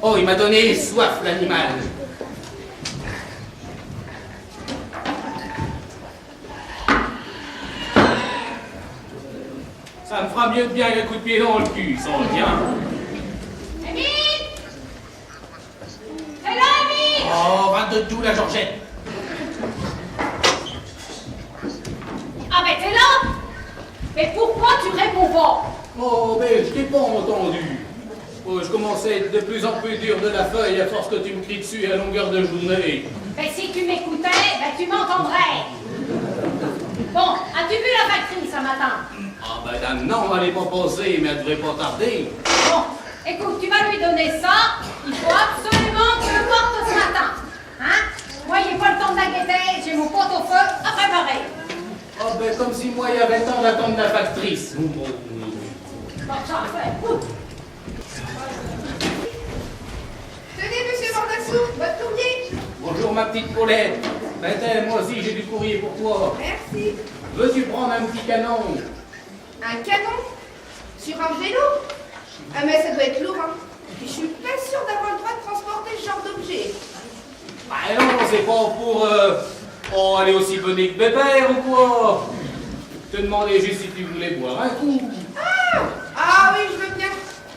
Oh, il m'a donné soif, l'animal. Ça me fera mieux de bien un coup de pied dans le cul, ça revient. Émile! C'est là, Émile! Oh, 22 de tout, la Georgette. Ah ben t'es là! Mais pourquoi tu réponds pas? Oh, mais je t'ai pas entendu. Oh, je commençais à être de plus en plus dur de la feuille à force que tu me cries dessus à longueur de journée. Ben si tu m'écoutais, ben tu m'entendrais. Bon, as-tu vu la factrice ce matin? Ah, madame, non, elle n'est pas passée, mais elle devrait pas tarder. Bon, écoute, tu vas lui donner ça. Il faut absolument que je le porte ce matin. Hein? Moi, j'ai pas le temps de la guetter, j'ai mon pot au feu à préparer. Oh, ben, comme si moi, il y avait le temps d'attendre la factrice. Bon, j'en fais. Tenez, monsieur Mordassou, votre courrier. Bonjour, ma petite Paulette. Ben, tiens, moi aussi, j'ai du courrier pour toi. Merci. Veux-tu prendre un petit canon? Un canon? Sur un vélo? Ah mais ça doit être lourd, hein. Et je suis pas sûre d'avoir le droit de transporter ce genre d'objet. Ah non, c'est pas pour... Oh, aller aussi bonnet que Bébert ou quoi? Je te demandais juste si tu voulais boire un coup. Ah oui, je veux bien.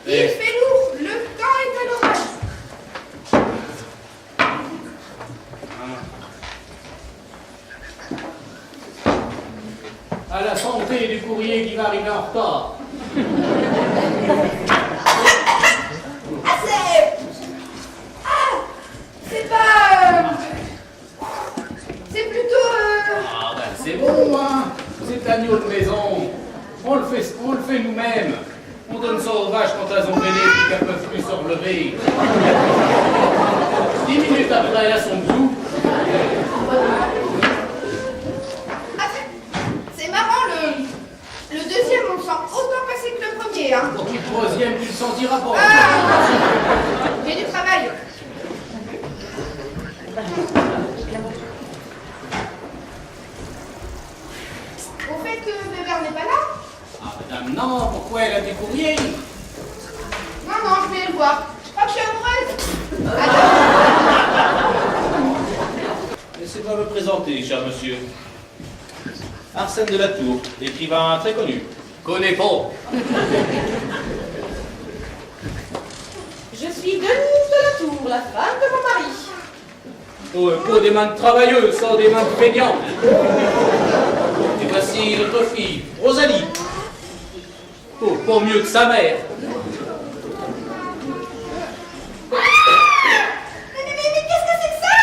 Il fait lourd, le temps est à l'orage. À la santé du courrier qui va arriver en retard. C'est pas... c'est plutôt... Ah ben c'est bon, hein. C'est agneau de maison. On le fait nous-mêmes. On donne ça aux vaches quand elles ont véné et qu'elles peuvent plus se relever. 10 minutes après, elles sont dessous. Ah, c'est marrant, le deuxième, on le sent autant passer que le premier, hein. Pour le troisième, tu le sentiras pas. J'ai du travail. Au fait, Bébert n'est pas là? Ah madame, non, pourquoi elle a des courriers? Non, non, je vais le voir. Je crois que je suis amoureuse. Laissez-moi me présenter, cher monsieur. Arsène de la Tour, écrivain très connu. Connais pas. Je suis Denise de la Tour, la femme de mon mari. Oh, pas des mains de travailleuses, ça, des mains de feignants. Et voici notre fille, Rosalie. Oh, pas mieux que sa mère. Mais qu'est-ce que c'est que ça?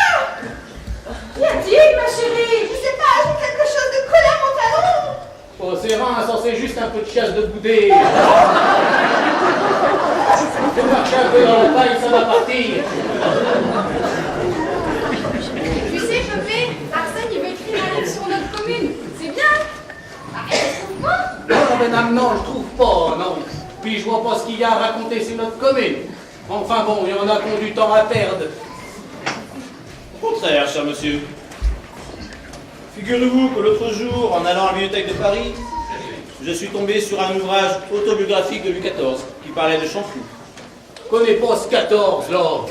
Qu'y a-t-il, ma chérie? Je sais pas, j'ai quelque chose de collé à mon talon. Oh, c'est rien, ça, c'est juste un peu de chasse de boudé. Fais marcher un peu dans la paille, ça va partir. Tu sais, Pépé, Arsène, il veut écrire un livre sur notre commune. C'est bien. Ah, tu trouves pas? Non, madame, non, je trouve pas, non. Puis je vois pas ce qu'il y a à raconter sur notre commune. Enfin bon, il y en a qui ont du temps à perdre. Au contraire, cher monsieur. Figurez-vous que l'autre jour, en allant à la bibliothèque de Paris, je suis tombé sur un ouvrage autobiographique de Louis XIV qui parlait de Chanflou. Je connais pas ce 14, là.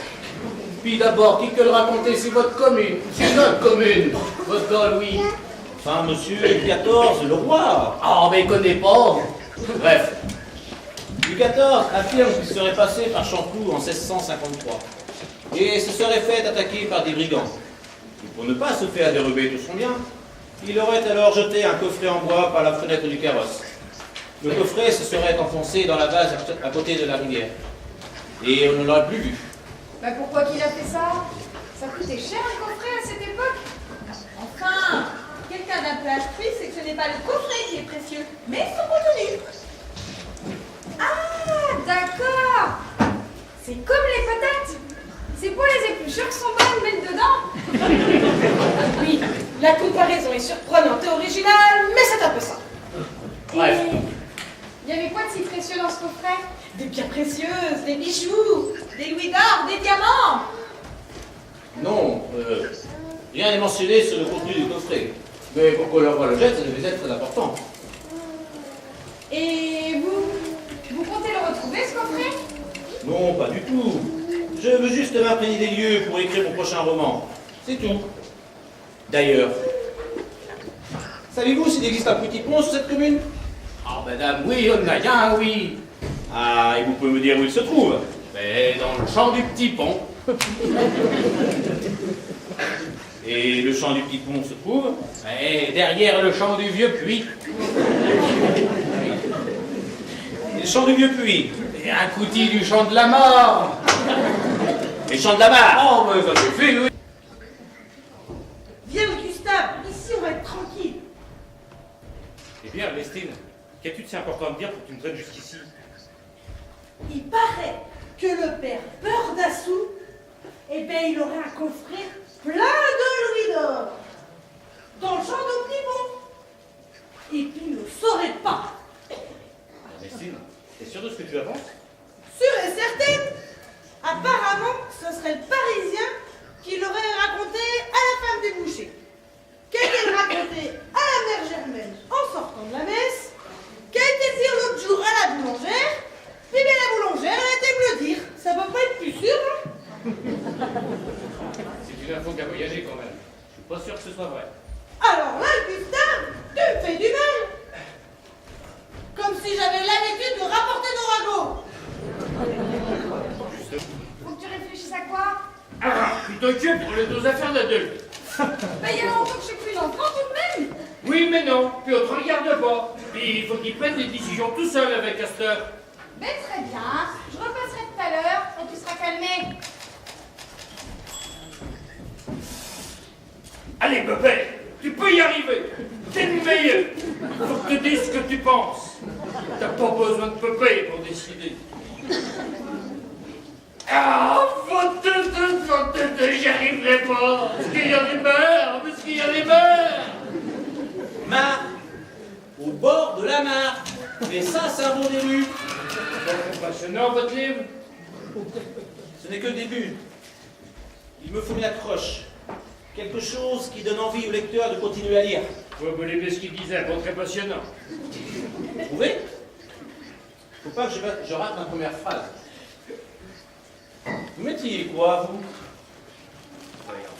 Puis d'abord, qui que le raconter sur votre commune? Sur notre commune, votre gars, Louis. Enfin, monsieur Louis XIV, le roi. Ah, mais il connaît pas. Bref. Louis XIV affirme qu'il serait passé par Chanflou en 1653 et se serait fait attaquer par des brigands. Et pour ne pas se faire dérober tout son bien, il aurait alors jeté un coffret en bois par la fenêtre du carrosse. Le coffret se serait enfoncé dans la vase à côté de la rivière. Et on ne l'aurait plus vu. Bah pourquoi qu'il a fait ça? Ça coûtait cher un coffret à cette époque? Enfin, quelqu'un d'un peu instruit, c'est que ce n'est pas le coffret qui est précieux, mais son contenu. Ah, d'accord. C'est comme les patates. C'est pour les épluchures qui sont bonnes, mettre dedans. Oui, la comparaison est surprenante et originale, mais c'est un peu ça. Bref. Il y avait quoi de si précieux dans ce coffret? Des pierres précieuses, des bijoux, des louis d'or, des diamants. Non, rien n'est mentionné sur le contenu du coffret. Mais pour qu'on l'envoie le jette, ça devait être très important. Et vous comptez le retrouver, ce coffret? Non, pas du tout. Je veux juste m'imprégner des lieux pour écrire mon prochain roman. C'est tout. D'ailleurs, savez-vous s'il existe un petit pont sur cette commune? Ah, madame, oui, on a rien, oui. Ah, et vous pouvez me dire où il se trouve? Mais dans le champ du petit pont. Et le champ du petit pont se trouve? Et derrière le champ du vieux puits. Et le champ du vieux puits? Et un coutil du champ de la mort. Et le champ de la mare? Oh, mais ça suffit, oui. Viens, Gustave, ici on va être tranquille. Eh bien, Ernestine, qu'as-tu de si important à me dire pour que tu me traînes jusqu'ici? Il paraît que le père Beurre-d'Assou, eh bien, il aurait un coffret plein de louis d'or dans le champ de Plibon. Et tu ne saurais pas. Ernestine, t'es sûre de ce que tu avances? Sûre et certaine. Apparemment, ce serait le Parisien qui l'aurait raconté à la femme des bouchers. Qu'elle raconté à la mère Germaine en sortant de la messe. Qu'elle était dire l'autre jour à la boulangère. Puis bien la boulangère, elle a été me le dire. Ça peut pas être plus sûr, hein? C'est une info qui a voyagé quand même. Je suis pas sûr que ce soit vrai. Alors là, Gustave, tu me fais du mal. Comme si j'avais l'habitude de rapporter d'Orago. Faut que tu réfléchisses à quoi? Ah, tu t'occupes pour les deux affaires d'adultes. Mais il y a longtemps que je suis plus d'enfant tout de même. Oui, mais non, puis on te regarde pas. Puis il faut qu'ils prennent des décisions tout seul avec Astor. Mais très bien, je repasserai tout à l'heure quand tu seras calmé. Allez, bébé, tu peux y arriver. T'es le meilleur. Faut que tu dises ce que tu penses. T'as pas besoin de pépé pour décider. Ah, j'y arriverai pas. Parce qu'il y a des mères, parce qu'il y a des mères. Mare, au bord de la mare. Mais ça, c'est un bon début. C'est passionnant, votre livre. Ce n'est que le début. Il me faut une accroche. Quelque chose qui donne envie au lecteur de continuer à lire. Ouais, vous l'aimez ce qu'il disait, bon, très passionnant. Vous trouvez? Faut pas que je rate ma première phrase. Vous mettriez quoi, vous?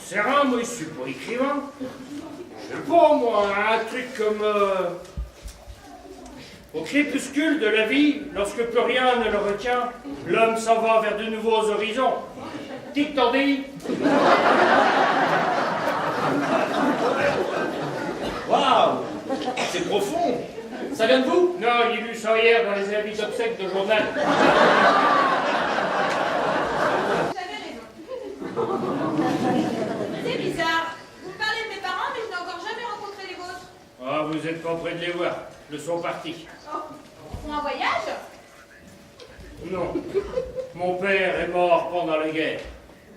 C'est rare, moi, je suis pas écrivain. Je sais pas, moi, un truc comme... Au crépuscule de la vie, lorsque plus rien ne le retient, l'homme s'en va vers de nouveaux horizons. Tic t'en dis? Waouh! C'est profond! Ça vient de vous? Non, j'ai lu ça hier dans les habits d'obsèques de journal. C'est bizarre. Vous me parlez de mes parents, mais je n'ai encore jamais rencontré les vôtres. Ah, vous êtes pas près de les voir. Ils sont partis. Oh, pour un voyage? Non. Mon père est mort pendant la guerre.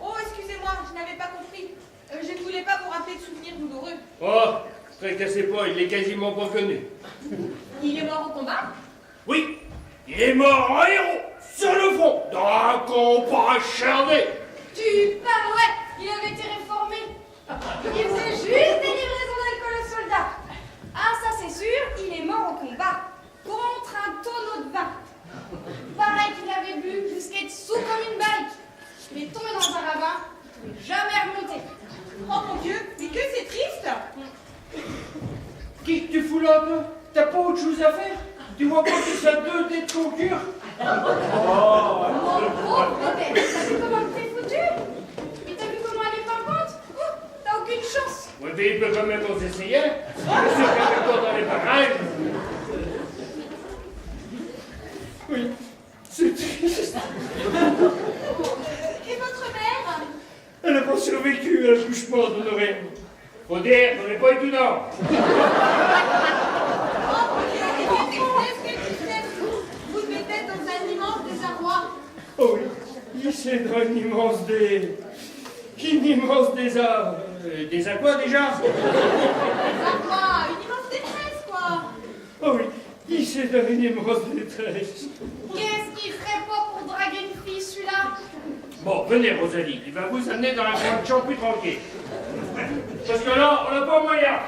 Oh, excusez-moi, je n'avais pas compris. Je ne voulais pas vous rappeler de souvenirs douloureux. Oh, tracassez pas, il est quasiment pas connu. Il est mort au combat? Oui, il est mort en héros, sur le front, dans un combat acharné. Tu parles, ouais, il avait été réformé. Il faisait juste des livraisons d'alcool aux soldats. Ah, ça c'est sûr, il est mort au combat. Contre un tonneau de vin. Pareil qu'il avait bu jusqu'à être sous comme une balle. Il est tombé dans un ravin, il n'est jamais remonté. Oh mon Dieu, mais que c'est triste! Qui que tu fous là un peu? T'as pas autre chose à faire? Tu vois pas que ça deux têtes de concure? Oh, bébé, t'as vu comment t'es foutu? Et t'as vu comment elle est pimpante? T'as aucune chance. Oui, mais il peut quand même nous essayer. Je suis sûr qu'avec toi dans les parages. Oui, c'est triste. Et votre mère? Elle n'a pas survécu à l'accouchement d'Honoré. Faut dire qu'on n'est pas étonnant. Oh mon Dieu, et qu'est-ce que tu fais? Vous devez être dans un immense désarroi. Oh oui, c'est dans une immense désarroi. Des à quoi déjà? Désarroi, une immense détresse, quoi. Oh oui, c'est dans une immense détresse. Qu'est-ce qu'il ferait pas pour draguer une fille, celui-là? Bon, venez Rosalie, il va vous amener dans la grande chambre plus tranquille. Parce que là, on n'a pas moyen.